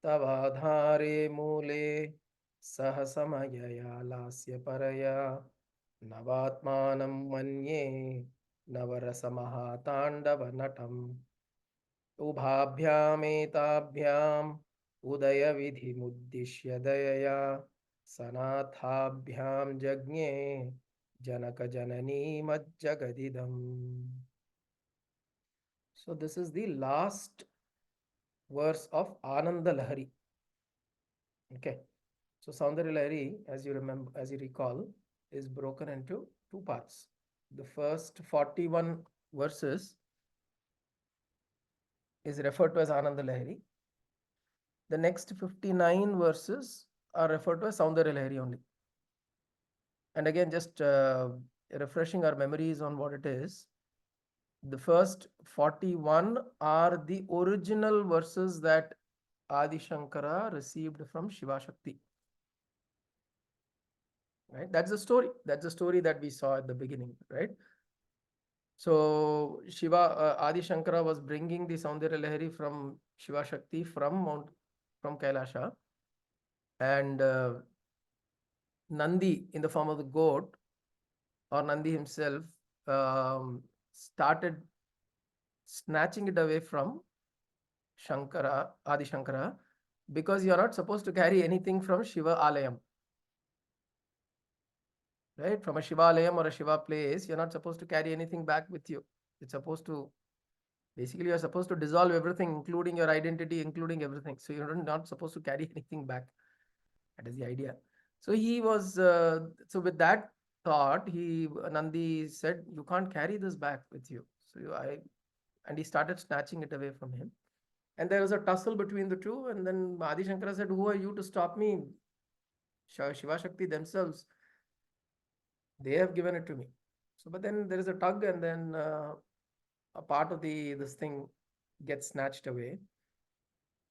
तवाधारे मूले सहसमयया लास्य परया नवात्मानं मन्ये नवरसमहाताण्डवनटम् उभाभ्यामेताभ्याम् उदयविधिमुद्दिश्य दयया सनाथाभ्यां जज्ञे जनकजननीमज्जगदिदम्. So this is the last verse of Ananda Lahari. Okay. So Saundarya Lahari, as you remember, as you recall, is broken into two parts. The first 41 verses is referred to as Ananda Lahari. The next 59 verses are referred to as Saundarya Lahari only. And again, just refreshing our memories on what it is. The first 41 are the original verses that Adi Shankara received from Shiva Shakti. Right? That's the story. That's the story that we saw at the beginning, right? So Adi Shankara was bringing the Saundarya Lahari from Shiva Shakti from Kailasha, and Nandi in the form of the goat, or Nandi himself, started snatching it away from Adi Shankara, because you're not supposed to carry anything from Shiva Alayam. Right? From a Shiva Alayam or a Shiva place, you're not supposed to carry anything back with you. It's supposed to, basically, you're supposed to dissolve everything, including your identity, including everything. So you're not supposed to carry anything back. That is the idea. So so with that thought, Nandi said, you can't carry this back with you. And he started snatching it away from him. And there was a tussle between the two. And then Adi Shankara said, who are you to stop me? Shiva Shakti themselves, they have given it to me. So, but then there is a tug, and then a part of this thing gets snatched away.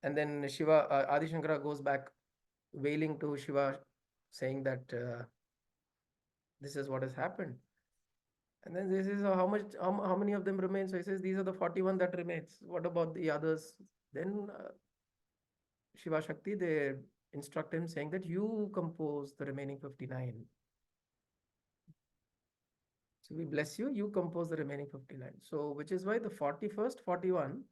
And then Adi Shankara goes back wailing to Shiva, saying that this is what has happened. And then this is how many of them remain. So he says, these are the 41 that remains. What about the others? Then Shiva Shakti, they instruct him saying that you compose the remaining 59. So we bless you, you compose the remaining 59. So which is why the 41st, 41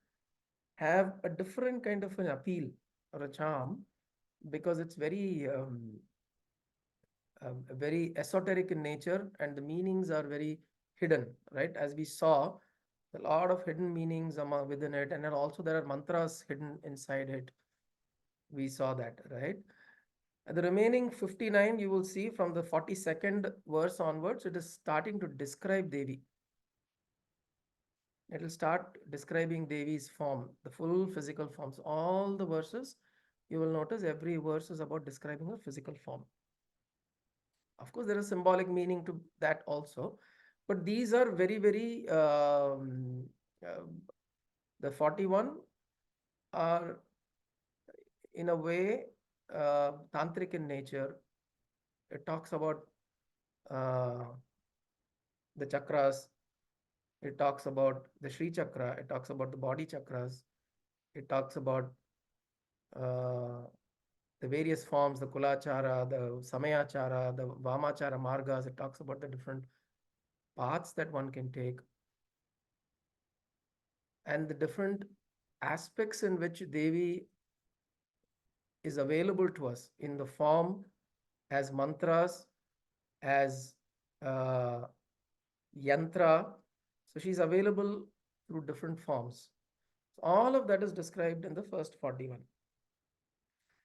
have a different kind of an appeal or a charm, because it's very esoteric in nature, and the meanings are very hidden, right? As we saw, a lot of hidden meanings within it, and then also there are mantras hidden inside it. We saw that, right? And the remaining 59, you will see from the 42nd verse onwards, it is starting to describe Devi. It will start describing Devi's form, the full physical forms. All the verses, you will notice every verse is about describing a physical form. Of course, there is symbolic meaning to that also, but these are very, the 41 are in a way tantric in nature. It talks about uh, the chakras, it talks about the Sri Chakra, it talks about the body chakras, it talks about uh, the various forms, the Kulachara, the Samayachara, the Vamachara Margas. It talks about the different paths that one can take, and the different aspects in which Devi is available to us in the form as mantras, as uh, yantra. So she's available through different forms. All of that is described in the first 41.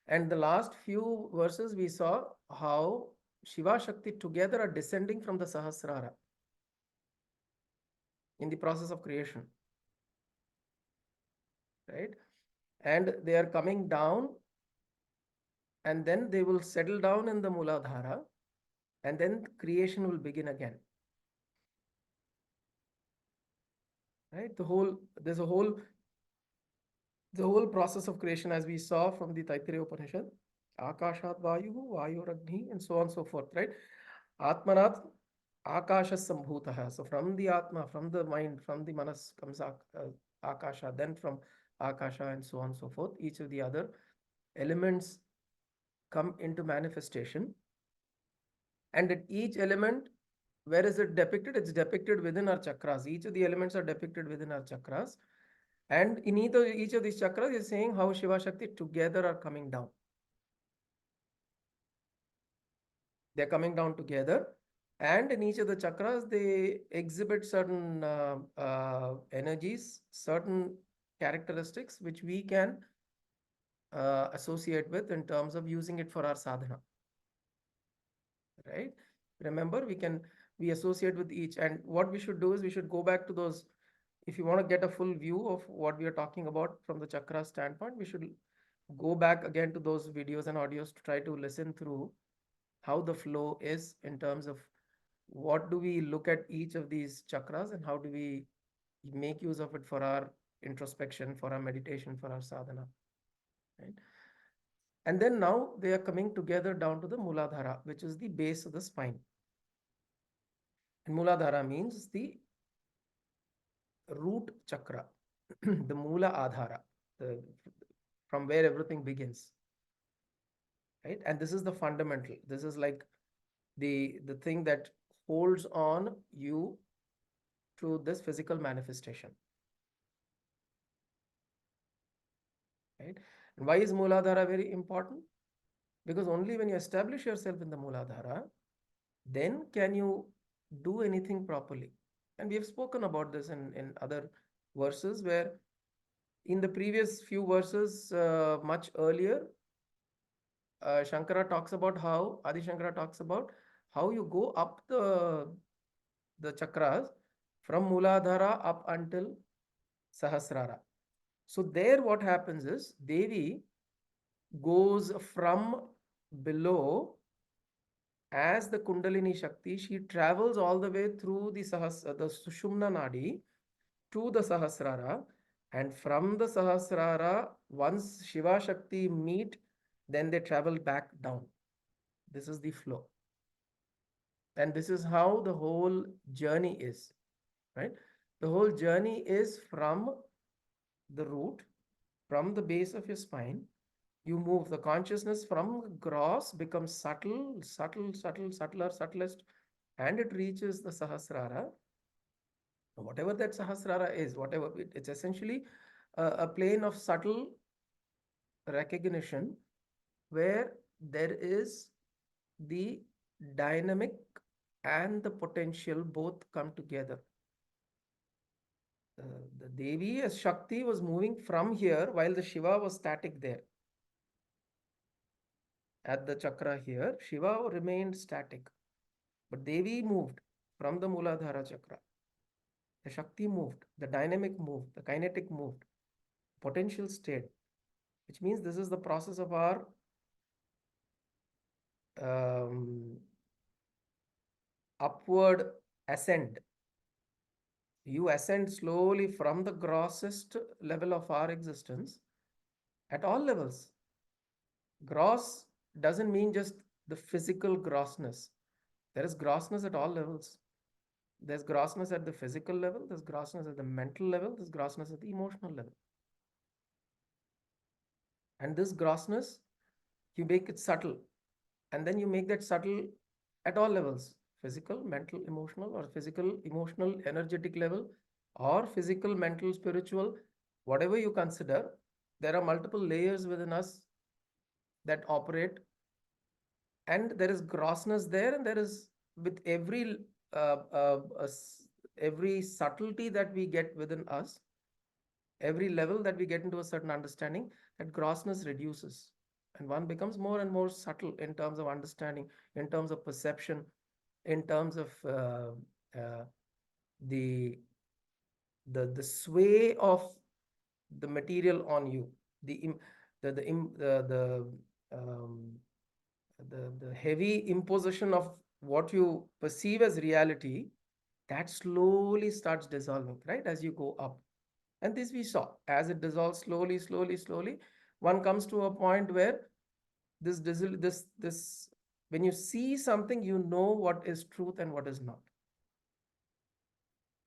And the last few verses, we saw how Shiva Shakti together are descending from the Sahasrara in the process of creation, right? And they are coming down, and then they will settle down in the Muladhara, and then creation will begin again, right? The whole process of creation, as we saw from the Taittiriya Upanishad, Akashat Vayu, Vayu Ragni, and so on and so forth, right? Atmanat Akasha Sambhutaha. So from the Atma, from the mind, from the Manas comes Akasha, then from Akasha, and so on and so forth, each of the other elements come into manifestation, and at each element, where is it depicted? It's depicted within our chakras. Each of the elements are depicted within our chakras, and in each of these chakras is saying how Shiva Shakti together are coming down. They're coming down together, and in each of the chakras they exhibit certain energies, certain characteristics which we can associate with in terms of using it for our sadhana, right? Remember, we associate with each, and what we should do is we should go back to those. If you want to get a full view of what we are talking about from the chakra standpoint, we should go back again to those videos and audios to try to listen through how the flow is in terms of what do we look at each of these chakras and how do we make use of it for our introspection, for our meditation, for our sadhana, right? And then now they are coming together down to the Muladhara, which is the base of the spine. And Muladhara means the root chakra, the Mula Adhara, the, from where everything begins, right? And this is the fundamental. This is like the thing that holds on you to this physical manifestation, right? And why is Muladhara very important? Because only when you establish yourself in the Muladhara, then can you do anything properly. And we have spoken about this in other verses, where in the previous few verses, much earlier, Shankara talks about how, Adi Shankara talks about how you go up the chakras from Muladhara up until Sahasrara. So there what happens is Devi goes from below as the Kundalini Shakti. She travels all the way through the Sushumna Nadi to the Sahasrara, and from the Sahasrara, once Shiva Shakti meet, then they travel back down. This is the flow. And this is how the whole journey is, right? The whole journey is from the root, from the base of your spine. You move the consciousness from gross, becomes subtle, subtle, subtle, subtler, subtlest, and it reaches the Sahasrara. Whatever that Sahasrara is, whatever it's essentially a plane of subtle recognition where there is the dynamic and the potential both come together. The Devi as Shakti was moving from here while the Shiva was static there. At the chakra here, Shiva remained static, but Devi moved from the Muladhara chakra. The Shakti moved, the dynamic moved, the kinetic moved, potential stayed, which means this is the process of our upward ascent. You ascend slowly from the grossest level of our existence at all levels. Gross doesn't mean just the physical grossness. There is grossness at all levels. There's grossness at the physical level, there's grossness at the mental level, there's grossness at the emotional level. And this grossness, you make it subtle. And then you make that subtle at all levels: physical, mental, emotional, or physical, emotional, energetic level, or physical, mental, spiritual, whatever you consider. There are multiple layers within us that operate, and there is grossness there, and there is with uh, uh, uh, every subtlety that we get within us, every level that we get into a certain understanding, that grossness reduces, and one becomes more and more subtle in terms of understanding, in terms of perception, in terms of uh, the the sway of the material on you, the the the um, the heavy imposition of what you perceive as reality, that slowly starts dissolving, right, as you go up. And this we saw as it dissolves slowly, slowly, slowly. One comes to a point where this when you see something, you know what is truth and what is not.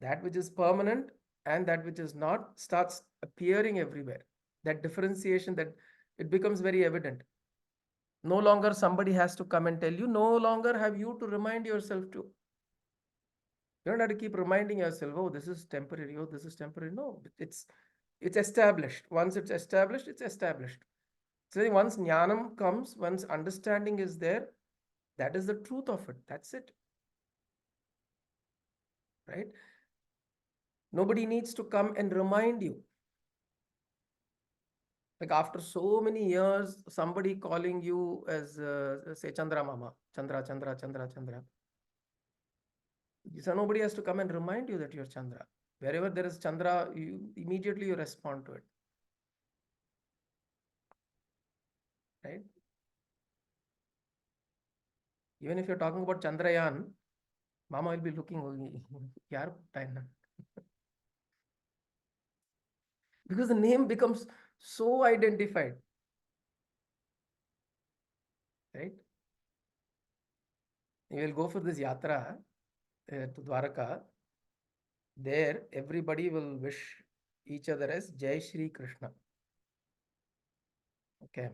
That which is permanent and that which is not starts appearing everywhere. That differentiation, that it becomes very evident. No longer somebody has to come and tell you, no longer have you to remind yourself to. You don't have to keep reminding yourself, oh, this is temporary, oh, this is temporary. No, it's established. Once it's established, it's established. So once jnanam comes, once understanding is there, that is the truth of it. That's it. Right? Nobody needs to come and remind you. Like after so many years, somebody calling you as, say, Chandra Mama, Chandra, Chandra, Chandra, Chandra. So nobody has to come and remind you that you're Chandra. Wherever there is Chandra, you immediately you respond to it. Right? Even if you're talking about Chandrayaan, Mama will be looking, yaar, because the name becomes so identified. Right? You will go for this yatra to Dwaraka. There, everybody will wish each other as Jai Shri Krishna. Okay.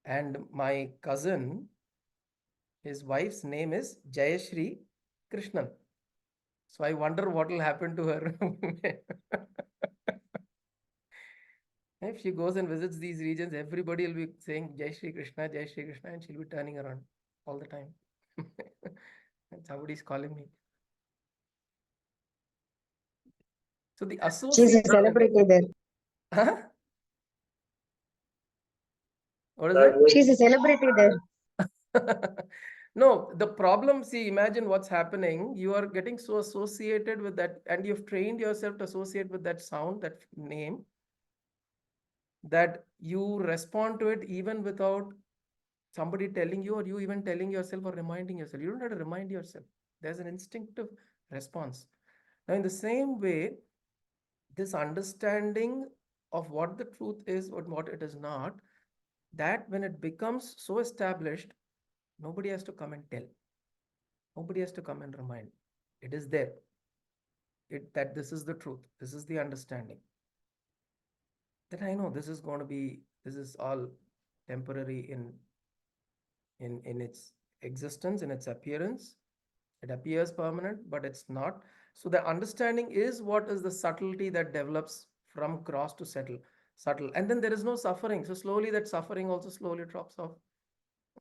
And my cousin, his wife's name is Jayashri Krishnan. So I wonder what will happen to her. If she goes and visits these regions, everybody will be saying Jai Shri Krishna, and she'll be turning around all the time. That's how it is calling me. So the She's a association. celebrity there. Huh? What is that? She's a celebrity there. No, the problem, see, imagine what's happening. You are getting so associated with that, and you've trained yourself to associate with that sound, that name, that you respond to it even without somebody telling you, or you even telling yourself or reminding yourself. You don't have to remind yourself. There's an instinctive response. Now, in the same way, this understanding of what the truth is or what it is not, that when it becomes so established, nobody has to come and tell. Nobody has to come and remind. It is there. That this is the truth. This is the understanding. Then I know this is going to be, this is all temporary in its existence, in its appearance. It appears permanent, but it's not. So the understanding is what is the subtlety that develops from cross to subtle. And then there is no suffering. So slowly that suffering also slowly drops off.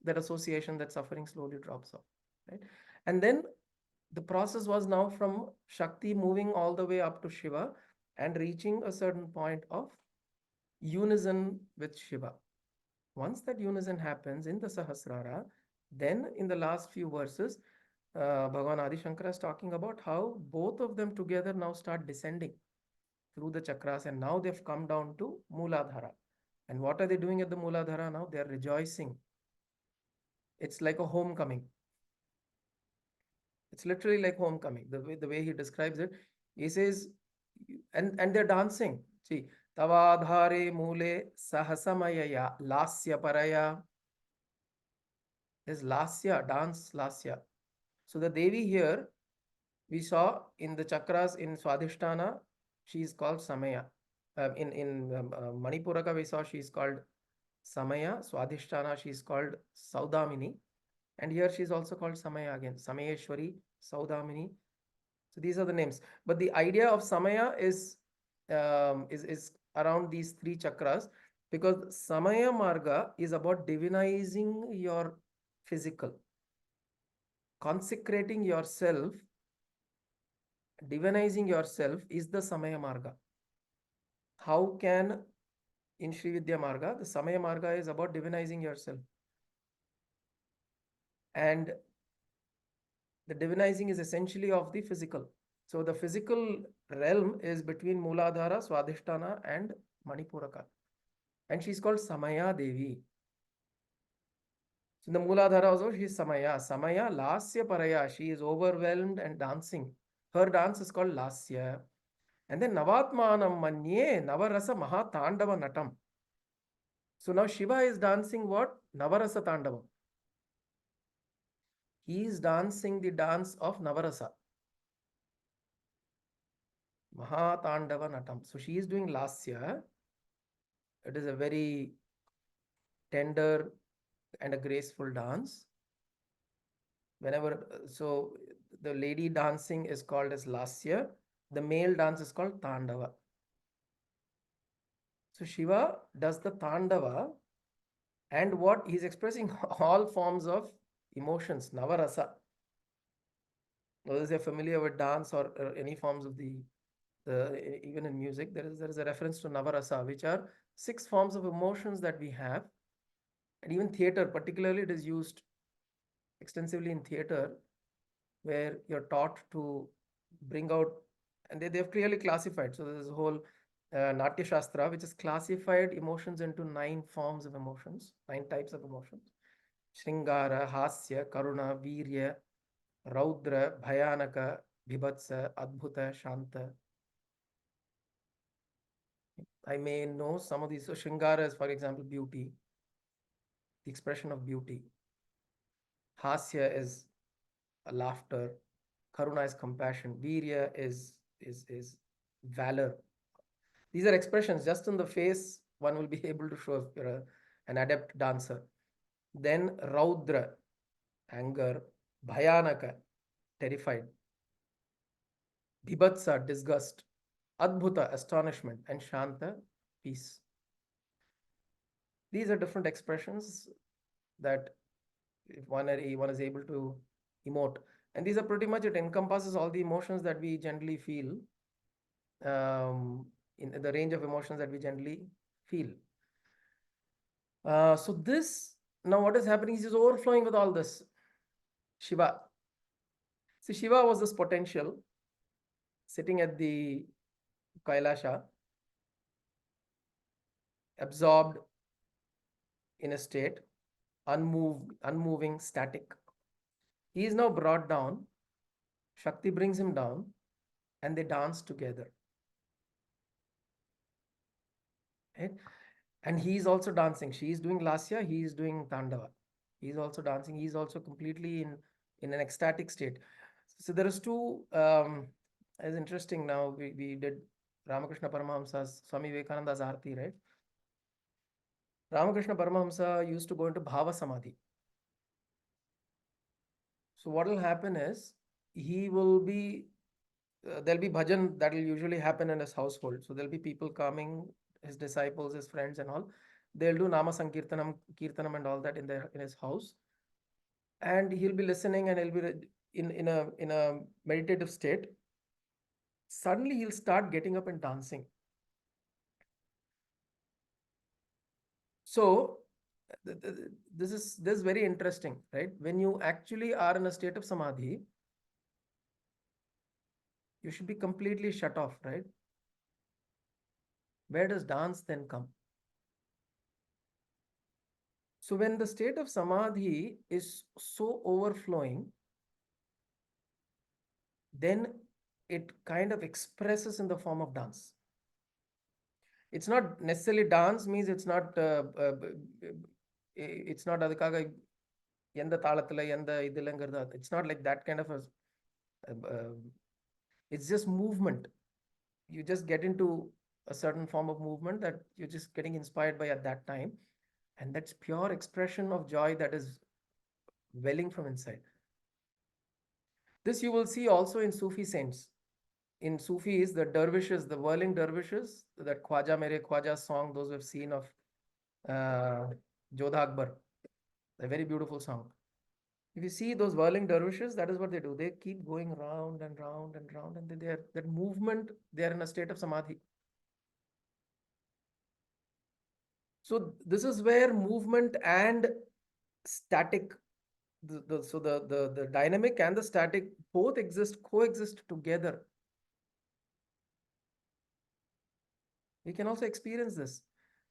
That association, that suffering slowly drops off. Right? And then the process was now from Shakti moving all the way up to Shiva and reaching a certain point of unison with Shiva. Once that unison happens in the Sahasrara, then in the last few verses, Bhagavan Adi Shankara is talking about how both of them together now start descending through the chakras, and now they've come down to Mooladhara. And what are they doing at the Mooladhara now? They are rejoicing. It's like a homecoming. It's literally like homecoming. The way he describes it, he says, and they're dancing. See, Tavadhare Mule Sahasamayaya Lasya Paraya. There's Lasya, dance Lasya. So the Devi here, we saw in the chakras in Swadhisthana, she is called Samaya. In Manipuraka, we saw she is called Samaya. Swadhisthana, she is called Saudamini. And here she is also called Samaya again. Samayeshwari, Saudamini. So these are the names. But the idea of Samaya is around these three chakras, because Samaya Marga is about divinizing your physical, consecrating yourself. Divinizing yourself is the Samaya Marga. How can, in Sri Vidya Marga, the Samaya Marga is about divinizing yourself. And the divinizing is essentially of the physical. So the physical realm is between Mooladhara, Swadhisthana, and Manipuraka. And she's called Samaya Devi. So in the Mooladhara also, she is Samaya. Samaya Lasya Paraya. She is overwhelmed and dancing. Her dance is called Lasya. And then Navatmanam Manye Navarasa Mahatandava Natam. So now Shiva is dancing what? Navarasa Tandavam. He is dancing the dance of Navarasa. Mahatandava Natam. So she is doing Lasya. It is a very tender and a graceful dance. So the lady dancing is called as Lasya. The male dance is called Tandava. So Shiva does the Tandava, and what he's expressing all forms of emotions, Navarasa. Those are familiar with dance or any forms of even in music, there is a reference to Navarasa, which are 6 forms of emotions that we have. And even theater, particularly, it is used extensively in theater, where you're taught to bring out, and they've clearly classified. So there's a whole Natya Shastra, which has classified emotions into 9 forms of emotions, 9 types of emotions: Shringara, Hasya, Karuna, Virya, Raudra, Bhayanaka, Bhibatsa, Adbhuta, Shanta. I may know some of these. So Shringara is, for example, beauty, the expression of beauty. Hasya is laughter. Karuna is compassion. Virya is valor. These are expressions just in the face. One will be able to show if you're an adept dancer. Then Raudra, anger. Bhayanaka, terrified. Bibhatsa, disgust. Adbhuta, astonishment. And Shanta, peace. These are different expressions that if one is able to emote. And these are pretty much, it encompasses all the emotions that we generally feel, in the range of emotions that we generally feel. So this, now what is happening is overflowing with all this. Shiva. See, Shiva was this potential sitting at the Kailasha, absorbed in a state, unmoving, static. He is now brought down. Shakti brings him down, and they dance together. Right? And he is also dancing. She is doing Lasya, he is doing Tandava. He is also dancing. He is also completely in an ecstatic state. So there is two. It's interesting. Now we did Ramakrishna Paramahamsa's Swami Vivekananda's Arti, right? Ramakrishna Paramahamsa used to go into Bhava Samadhi. So what will happen is he will be there'll be bhajan that will usually happen in his household. So there'll be people coming, his disciples, his friends, and all. They'll do Nama Sankirtanam, Kirtanam, and all that in his house, and he'll be listening, and he'll be in a meditative state. Suddenly, he'll start getting up and dancing. So this is very interesting, right? When you actually are in a state of samadhi, you should be completely shut off, right? Where does dance then come? So when the state of samadhi is so overflowing, then it kind of expresses in the form of dance. It's not necessarily dance means it's not அதுக்காக எந்த தாளத்துல எந்த இதுலங்கிறது, it's not like that kind of it's just movement. You just get into a certain form of movement that you're just getting inspired by at that time, and that's pure expression of joy that is welling from inside. This you will see also in Sufi saints. In Sufis, the dervishes, the whirling dervishes, that Khwaja Mere Khwaja song, those who have seen of Jodha Akbar, a very beautiful song. If you see those whirling dervishes, that is what they do. They keep going round and round and round, and they are that movement, they are in a state of samadhi. So this is where movement and static, the dynamic and the static both coexist together. We can also experience this.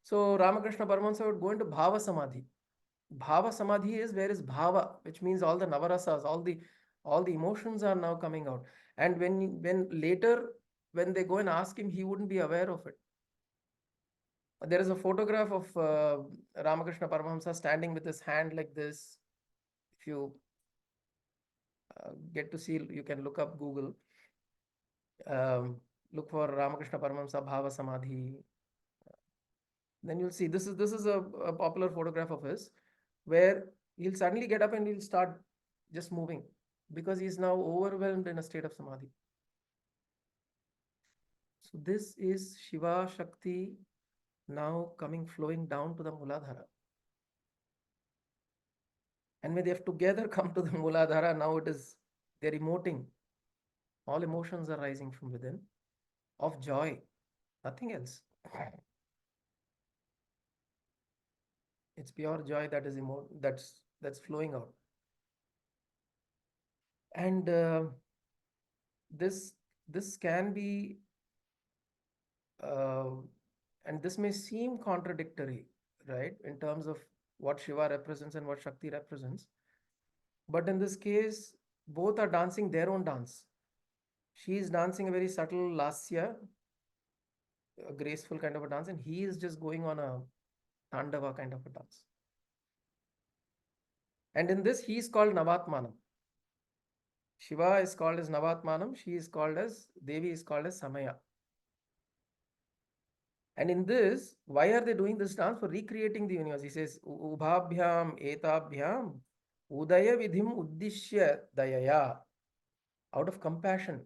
So Ramakrishna Paramahansa would go into Bhava Samadhi. Bhava Samadhi is where is Bhava, which means all the Navarasas, all the emotions are now coming out. And when later, when they go and ask him, he wouldn't be aware of it. There is a photograph of Ramakrishna Paramahamsa standing with his hand like this. If you get to see, you can look up Google. Look for Ramakrishna Paramahamsa Bhava Samadhi. Then you'll see this is a popular photograph of his, where he'll suddenly get up and he'll start just moving because he's now overwhelmed in a state of samadhi. So this is Shiva Shakti now coming flowing down to the Muladhara. And when they have together come to the Muladhara, now it is they're emoting. All emotions are rising from within of joy, nothing else. It's pure joy that is that's flowing out. And this this can be uh, and this may seem contradictory, right, in terms of what Shiva represents and what Shakti represents. But in this case, both are dancing their own dance. She is dancing a very subtle lasya, a graceful kind of a dance, and he is just going on a tandava kind of a dance. And in this, he is called Navatmanam. Shiva is called as Navatmanam, she is called as Devi is called as Samaya. And in this, why are they doing this dance? For recreating the universe. He says, Ubhabhyam etabhyam udaya vidhim uddishya dayaya. Out of compassion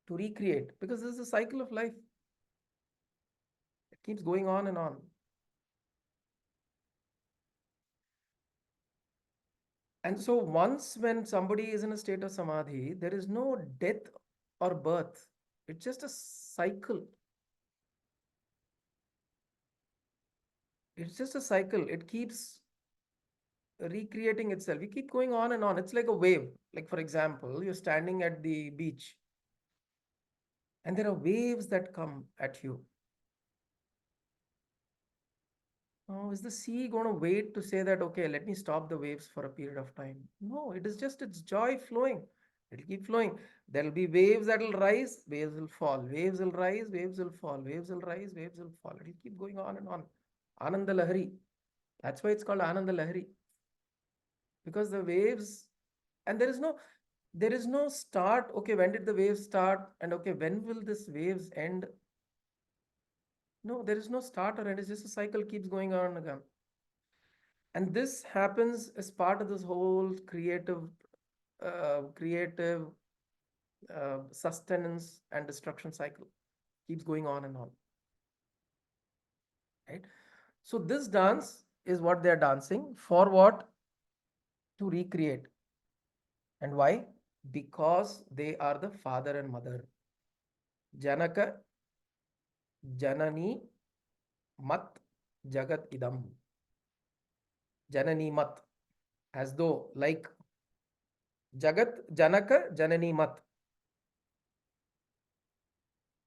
to recreate. Because this is a cycle of life. It keeps going on and on. And so once when somebody is in a state of samadhi, there is no death or birth. It's just a cycle. It's just a cycle. It keeps recreating itself. You keep going on and on. It's like a wave. Like, for example, you're standing at the beach and there are waves that come at you. Oh, is the sea going to wait to say that, okay, let me stop the waves for a period of time? No, it is just its joy flowing. It'll keep flowing. There'll be waves that will rise, waves will fall, waves will rise, waves will fall, waves will rise, waves will fall. It'll keep going on and on. Ananda Lahari. That's why it's called Ananda Lahari. Because the waves, and there is no start. Okay, when did the waves start? And okay, when will this waves end? No, there is no start or end. It's just a cycle keeps going on and again. And this happens as part of this whole creative sustenance and destruction cycle. Keeps going on and on. Right. So this dance is what they are dancing for. What? To recreate. And why? Because they are the father and mother. Janaka, Janani, Mat, Jagat Idam. Janani Mat. As though like Jagat, Janaka, Janani Mat.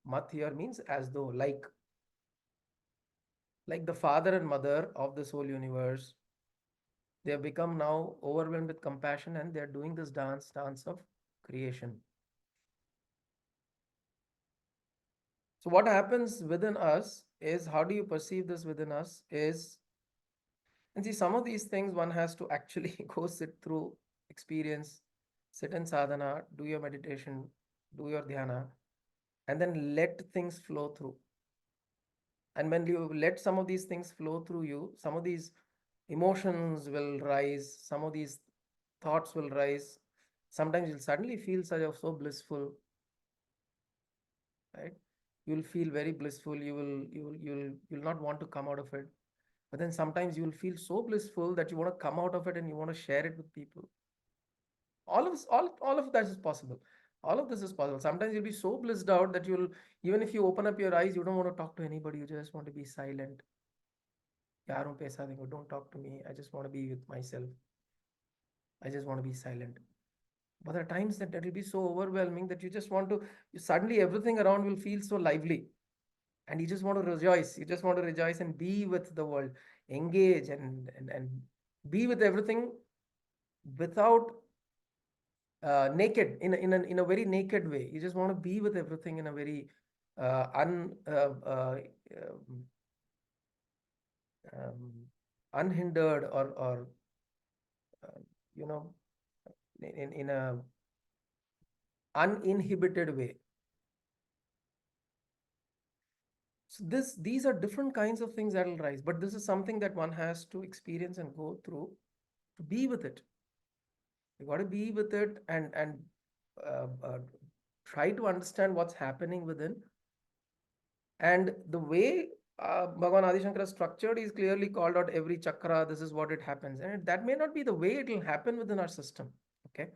Mat here means as though, like the father and mother of this whole universe. They have become now overwhelmed with compassion and they are doing this dance of creation. So what happens within us is, how do you perceive this within us is, and see, some of these things one has to actually go sit through, experience, sit in sadhana, do your meditation, do your dhyana, and then let things flow through. And when you let some of these things flow through you, some of these emotions will rise, some of these thoughts will rise. Sometimes you'll suddenly feel so blissful, right? You'll feel very blissful. You'll not want to come out of it. But then sometimes you will feel so blissful that you want to come out of it and you want to share it with people. All of that is possible. All of this is possible. Sometimes you'll be so blissed out that you'll, even if you open up your eyes, you don't want to talk to anybody. You just want to be silent. Don't talk to me. I just want to be with myself. I just want to be silent. But there are times that it will be so overwhelming that you just want to, suddenly everything around will feel so lively. And you just want to rejoice. You just want to rejoice and be with the world, engage and be with everything without naked, in a very naked way. You just want to be with everything in a very uh, un, uh, uh, um, um, unhindered or uh, you know, in a uninhibited way. So these are different kinds of things that will rise, but this is something that one has to experience and go through to be with it. You got to be with it and try to understand what's happening within. And the way Bhagavan Adi Shankara structured is clearly called out every chakra. This is what it happens, and that may not be the way it will happen within our system. Okay,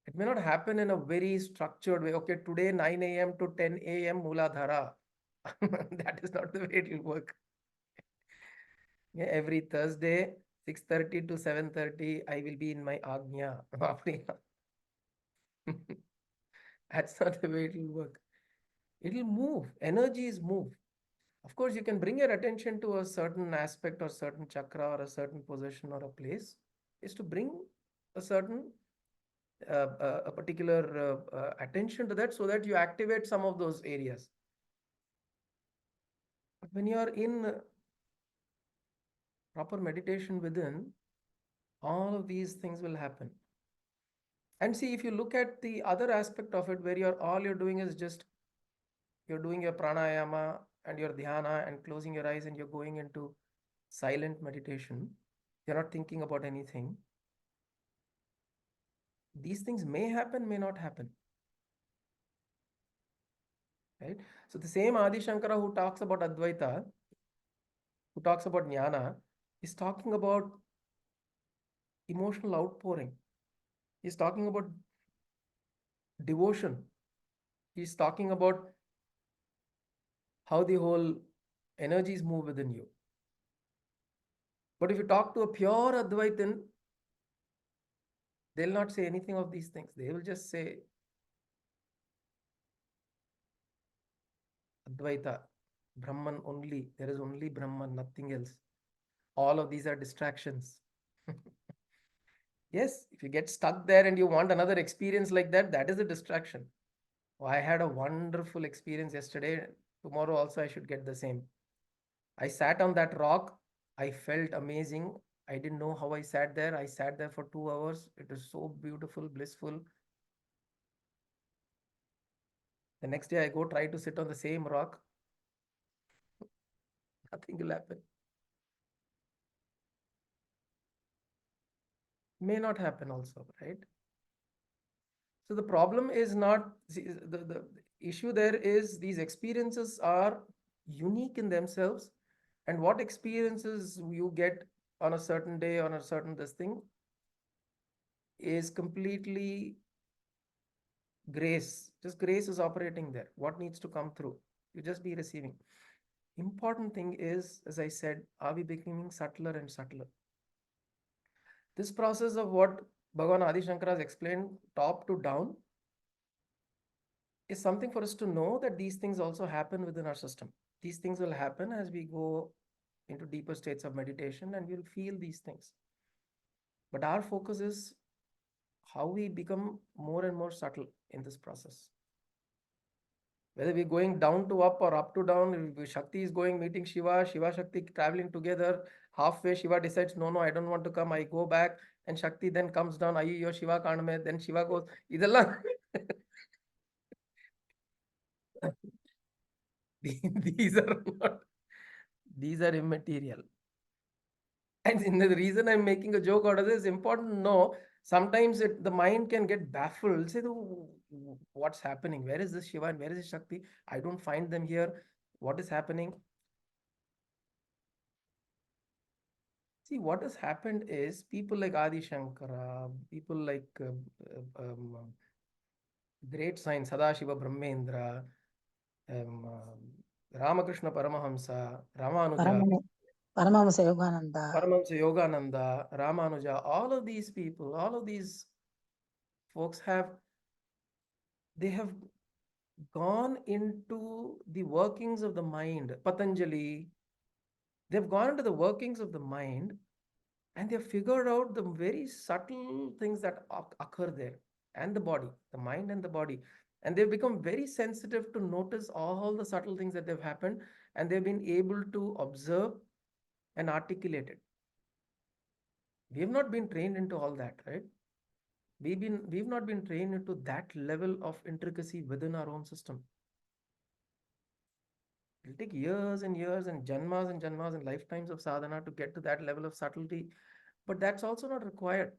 it may not happen in a very structured way. Okay, today 9 a.m. to 10 a.m. Mooladhara. That is not the way it will work. Yeah, every Thursday 6:30 to 7:30 I will be in my Agnya. That's not the way it will work. It will move. Energy is move. Of course, you can bring your attention to a certain aspect or certain chakra or a certain position or a place, is to bring a certain a particular attention to that so that you activate some of those areas. But when you are in proper meditation within, all of these things will happen. And see, if you look at the other aspect of it, where all you're doing is just you're doing your pranayama and your dhyana and closing your eyes and you're going into silent meditation, you're not thinking about anything. These things may happen, may not happen. Right? So the same Adi Shankara who talks about Advaita, who talks about jnana, is talking about emotional outpouring. He's talking about devotion. He's talking about how the whole energies move within you. But if you talk to a pure Advaitin, they'll not say anything of these things. They will just say Advaita, Brahman only. There is only Brahman, nothing else. All of these are distractions. Yes, if you get stuck there and you want another experience like that, that is a distraction. Oh, I had a wonderful experience yesterday. Tomorrow also I should get the same. I sat on that rock. I felt amazing. I didn't know how I sat there. I sat there for 2 hours. It was so beautiful, blissful. The next day I go try to sit on the same rock. Nothing will happen. May not happen also, right? So the problem is not, the issue there is these experiences are unique in themselves, and what experiences you get on a certain day, on a certain this thing, is completely grace. Just grace is operating there. What needs to come through? You just be receiving. Important thing is, as I said, are we becoming subtler and subtler? This process of what Bhagavan Adi Shankara has explained, top to down, is something for us to know that these things also happen within our system. These things will happen as we go into deeper states of meditation and we'll feel these things. But our focus is how we become more and more subtle in this process. Whether we're going down to up or up to down, if Shakti is going meeting Shiva, Shiva Shakti traveling together, halfway Shiva decides, no, I don't want to come, I go back, and Shakti then comes down, Ayyo Shiva Kandme, then Shiva goes, idella. These are not, these are immaterial. And the reason I'm making a joke out of this is important to know. Sometimes the mind can get baffled. Say, what's happening? Where is this Shiva and where is this Shakti? I don't find them here. What is happening? See, what has happened is people like Adi Shankara, people like great saints, Sadashiva Brahmendra, Ramakrishna Paramahamsa, Ramanuja, Paramaham- Paramahamsa Yogananda. Paramahamsa Yogananda, Ramanuja, all of these people, all of these folks they have gone into the workings of the mind. Patanjali, they've gone into the workings of the mind and they've figured out the very subtle things that occur there and the body, the mind and the body. And they've become very sensitive to notice all the subtle things that have happened and they've been able to observe and articulate it. We have not been trained into all that, right? We've not been trained into that level of intricacy within our own system. It'll take years and years and janmas and lifetimes of sadhana to get to that level of subtlety. But that's also not required.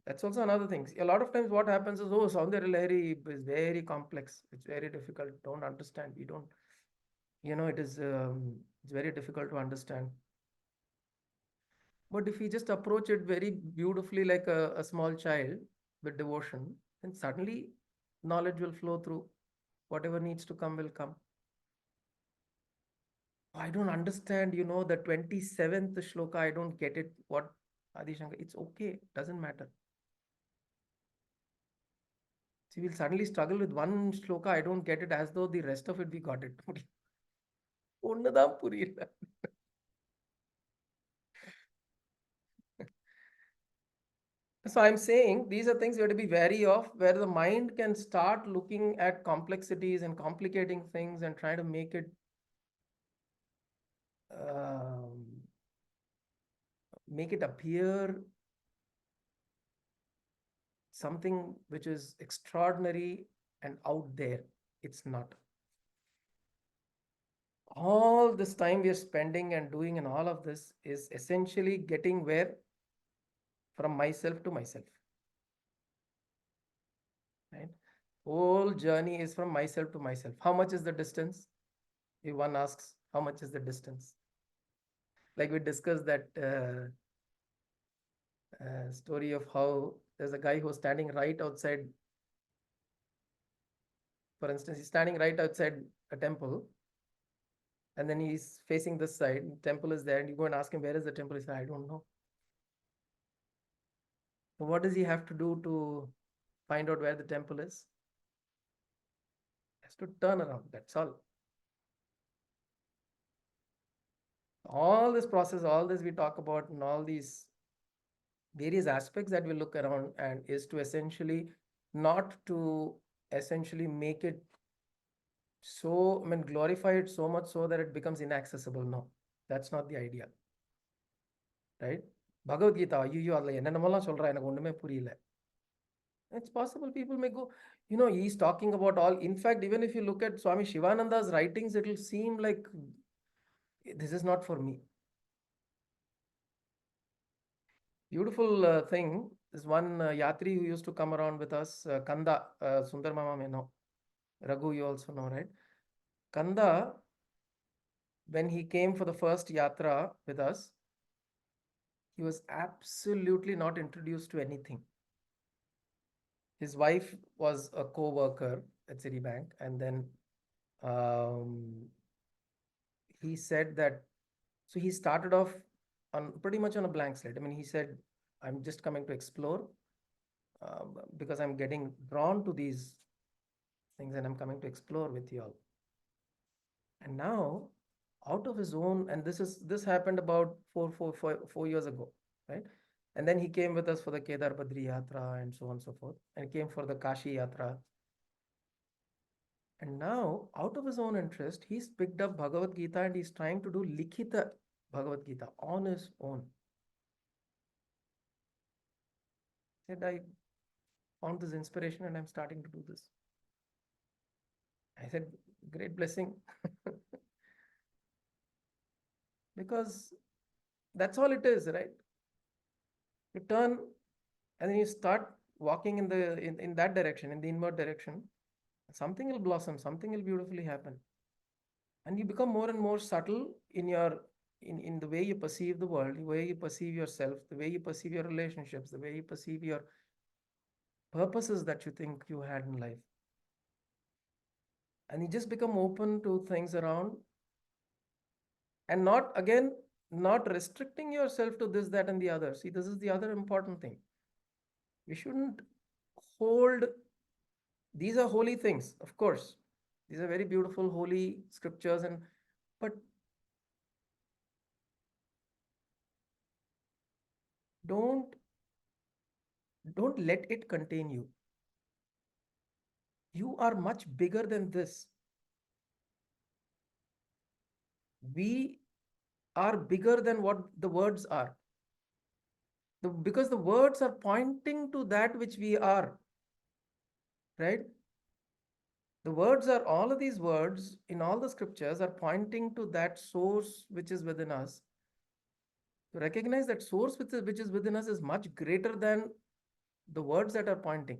That's also another thing. A lot of times what happens is, oh, Saundarya Lahari is very complex. It's very difficult. Don't understand. We don't, it's very difficult to understand. But if we just approach it very beautifully like a small child with devotion, then suddenly knowledge will flow through. Whatever needs to come will come. I don't understand, the 27th shloka. I don't get it. What Adi Shankar? It's okay. Doesn't matter. See, we'll suddenly struggle with one shloka. I don't get it, as though the rest of it we got it. ஒண்ணுதான் புரியல. So I'm saying these are things you have to be wary of, where the mind can start looking at complexities and complicating things and try to um, make it appear something which is extraordinary and out there. It's not. All this time we are spending and doing and all of this is essentially getting where? From myself to myself. Right? Whole journey is from myself to myself. How much is the distance? If one asks, how much is the distance? Like we discussed that story of how there's a guy who's standing right outside. For instance, he's standing right outside a temple, and then he's facing this side. The temple is there, and you go and ask him, where is the temple? He said, I don't know. So what does he have to do to find out where the temple is? He has to turn around. That's all. All this process, all this we talk about, and all these various aspects that we look around, and is to essentially not to essentially make it so, I mean, glorify it so much so that it becomes inaccessible. No, that's not the idea. Right? Bhagavad Gita, ஐயோ அதில் என்னென்னமெல்லாம் சொல்கிறா எனக்கு ஒன்றுமே புரியல. It's possible people may go, he's talking about all. In fact, even if you look at Swami Shivananda's writings, it will seem like this is not for me. Beautiful thing is one Yatri who used to come around with us, Kanda, Sundar Mama may know. Raghu, you also know, right? Kanda, when he came for the first Yatra with us, he was absolutely not introduced to anything. His wife was a co-worker at Citibank, and then he said that, so he started off on pretty much on a blank slate. I mean, he said, I'm just coming to explore because I'm getting drawn to these things and I'm coming to explore with you all. And now, out of his own, and this happened about 4 years ago, right? And then he came with us for the Kedar Badri Yatra and so on and so forth, and came for the Kashi Yatra. And now, out of his own interest, he's picked up Bhagavad Gita and he's trying to do Likhita Bhagavad Gita on his own. He said, I found this inspiration and I'm starting to do this. I said, great blessing. Because that's all it is, right? You turn and then you start walking in that direction, in the inward direction. Something will blossom, something will beautifully happen. And you become more and more subtle in the way you perceive the world, the way you perceive yourself, the way you perceive your relationships, the way you perceive your purposes that you think you had in life. And you just become open to things around, and not restricting yourself to this, that, and the other. See, this is the other important thing. We shouldn't hold, these are holy things, of course. These are very beautiful, holy scriptures, but don't let it contain you. You are much bigger than this. We are bigger than what the words are. Because the words are pointing to that which we are, right? The words are, all of these words in all the scriptures are pointing to that source which is within us. To recognize that source which is within us is much greater than the words that are pointing.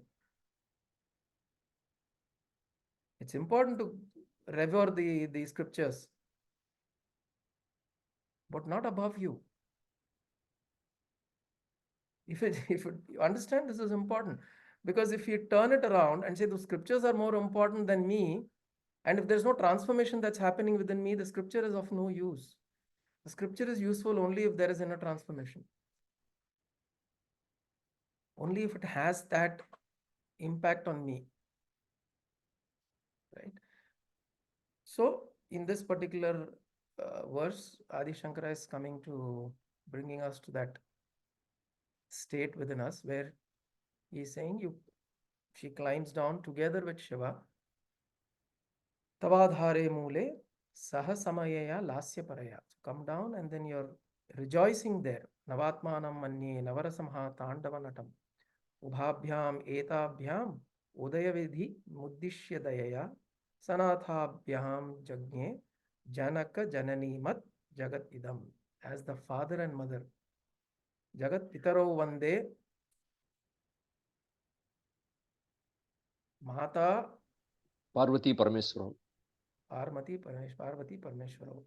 It's important to revere the scriptures, but not above you. If you understand, this is important, because if you turn it around and say the scriptures are more important than me, and if there's no transformation that's happening within me, the scripture is of no use. The scripture is useful only if there is inner transformation. Only if it has that impact on me, right? So in this particular verse, Adi Shankara is coming to bringing us to that state within us where he is saying she climbs down together with Shiva. Tavadhare mule saha samayaya lasya paraya. Come down and then you're rejoicing there. Navatmanam manye navarasamha tandavanatam. Ubhabhyam etabhyam udayavidhi muddishya dayaya sanathabhyam jagne janaka jananimat jagat idam. As the father and mother. Jagat pitaro vande Mata Parvati Parameswaram. Parvati Parameshwaro.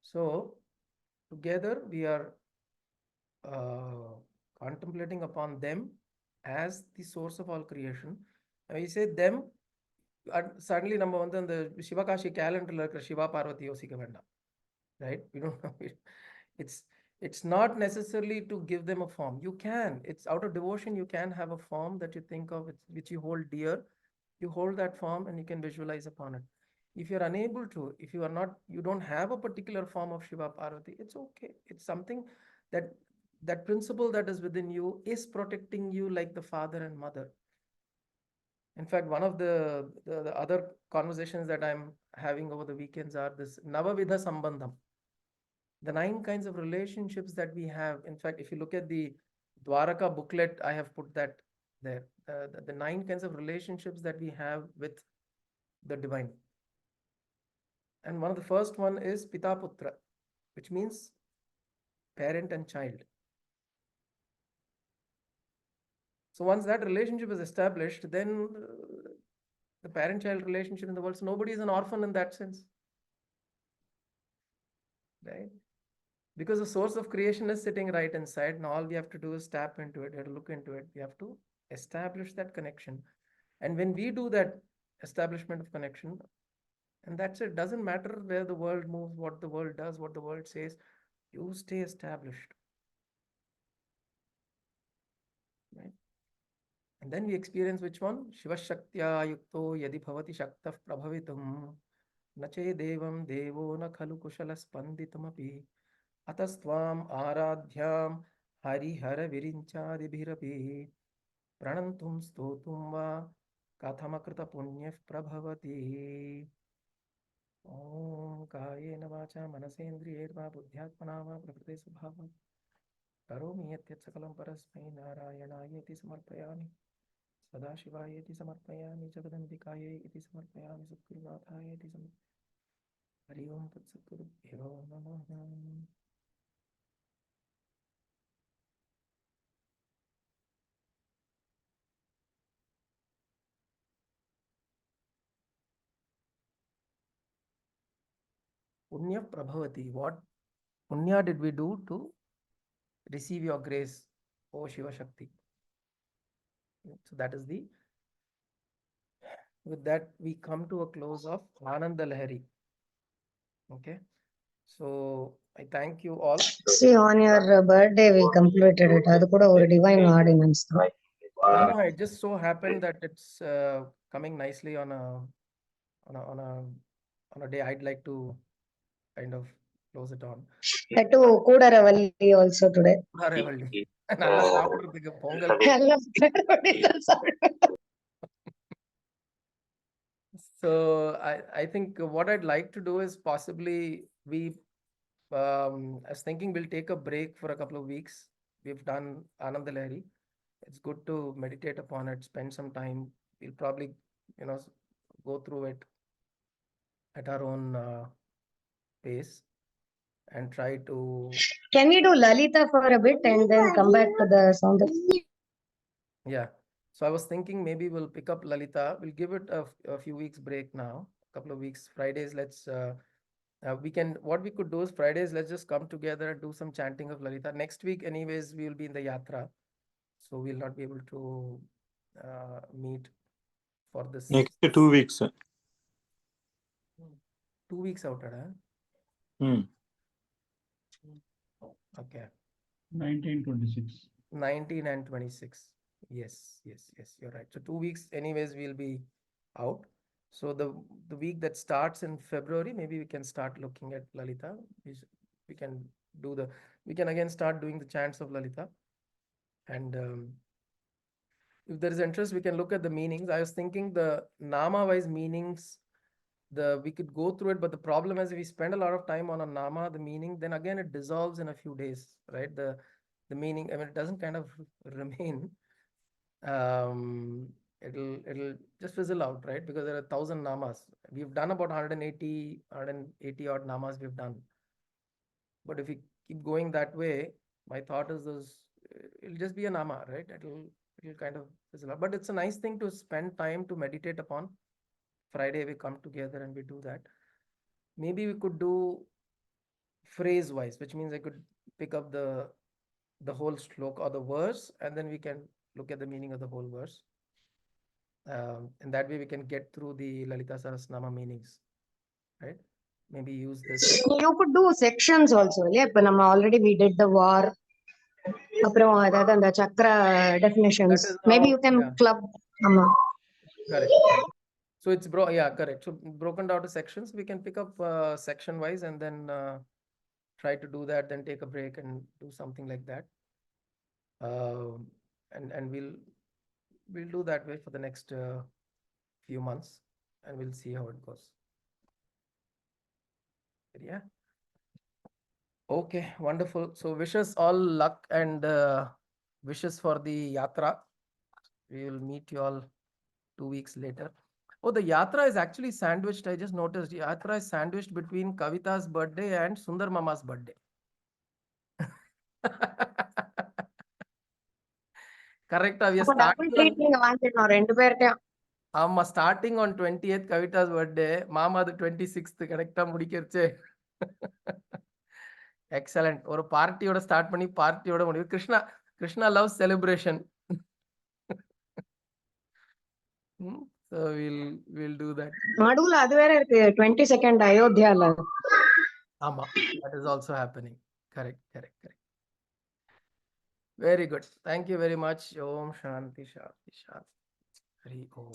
So together we are contemplating upon them as the source of all creation. And we say them, suddenly number one, then the Shivakashi calendar Shiva Parvati Yosika Venda. Right? We don't know. It's not necessarily to give them a form. You can. It's out of devotion. You can have a form that you think of, which you hold dear. You hold that form and you can visualize upon it. If you're unable to, if you are not, you don't have a particular form of Shiva Parvati, it's okay. It's something that principle that is within you is protecting you like the father and mother. In fact, one of the other conversations that I'm having over the weekends are this Navavidha Sambandham. The 9 kinds of relationships that we have. In fact, if you look at the Dwaraka booklet, I have put that there. The 9 kinds of relationships that we have with the divine. And one of the first one is Pita Putra, which means parent and child. So once that relationship is established, then the parent-child relationship in the world, so nobody is an orphan in that sense. Right? Because the source of creation is sitting right inside, and all we have to do is tap into it, or look into it. We have to establish that connection. And when we do that establishment of connection, and that's it, doesn't matter where the world moves, what the world does, what the world says, you stay established. Right? And then we experience which one? Shiva Shaktya Yukto Yadi Bhavati Shaktah Prabhavitum Nache Devam Devo Na Khalu Kushala Spanditamapi Atastvam Aradhyam Hari Hara Virinchadibhirapi Pranantum Stotum Va Kathamakrita Punyaf Prabhavati Om Kayena Vacha Manasendriyerva Buddhyatmana Va Prakriti Subhava Karomi Yatyat Sakalam Parasmai Narayanaayeti Samarpayami Sadashivayeti Samarpayami Jagadambikaye iti Samarpayami Satgurunathayeti Samarpayami Hari Om Tat Satgurubhyo Namaha. Punya Prabhavati. What Punya did we do to receive your grace, O Shiva Shakti? So that is with that we come to a close of Ananda Lahari. Okay. So I thank you all. See, on your birthday, we completed it. ಅದು ಕೂಡ ஒரு divine ordinance. No, it just so happened that it's coming nicely on a day I'd like to kind of close it on. To Koodaravali also today. Koodaravali. நல்லா சாப்பிடுறதுக்கு Pongal. So I think what I'd like to do is possibly I was thinking we'll take a break for a couple of weeks. We've done Ananda Lahari. it's good to meditate upon it, spend some time. We'll probably, go through it at our own pace and try to, Can we do Lalita for a bit and then come back to the Saundarya? yeah. So I was thinking maybe we'll pick up Lalita. We'll give it a few weeks break now, a couple of weeks. Fridays, what we could do is Fridays, let's just come together and do some chanting of Lalita. Next week, anyways, we will be in the yatra. So we'll not be able to meet for this. Next 2 weeks. 2 weeks out, huh? Hmm. Okay. 19, 26. 19 and 26. Yes, you're right. So 2 weeks, anyways, we'll be out. So the week that starts in February, maybe we can start looking at Lalita. We can again start doing the chants of Lalita. And if there is interest, we can look at the meanings. I was thinking the nama-wise meanings, we could go through it, but the problem is if we spend a lot of time on a nama, the meaning, then again it dissolves in a few days, right? The meaning, I mean, it doesn't kind of remain. It'll just fizzle out, right? Because there are 1,000 namas. We've done about 180 odd namas we've done. But if we keep going that way, my thought is it'll just be a nama, right? It'll kind of fizzle out. But it's a nice thing to spend time to meditate upon. Friday we come together and we do that. Maybe we could do phrase wise, which means I could pick up the whole slok or the verse, and then we can look at the meaning of the whole verse. And that way we can get through the Lalita Sahasranama meanings, right? Maybe use this. You could do sections also. Yeah, but already we did the war. அப்புறம் அதாவது அந்த சக்கர definitions. That is Maybe now, you can yeah. club. Correct. So it's correct. So broken down to sections. We can pick up section wise and then try to do that. Then take a break and do something like that. And we'll do that way for the next few months, and we'll see how it goes. Yeah. Okay, wonderful. So wishes all luck and wishes for the yatra. We will meet you all 2 weeks later. Oh, the yatra is actually sandwiched. I just noticed yatra is sandwiched between Kavita's birthday and Sundar Mama's birthday. Correct. We are Double treat நீங்க வாங்கிடணும் ரெண்டு பேர்ட்டையும். ஆமா, starting on 20th கவிதா's birthday, மாமா அது 26th கரெக்டா முடிக்கிறச்சு. Excellent. ஒரு பார்ட்டியோட start பண்ணி பார்ட்டியோட முடிவு. Krishna loves celebration. So we'll do that. நடுவுல அது வேற இருக்கு 22nd அயோத்தியால. ஆமா, that is also happening. Correct. Very good. Thank you very much. Om Shanti Shanti Shanti. Hari Om.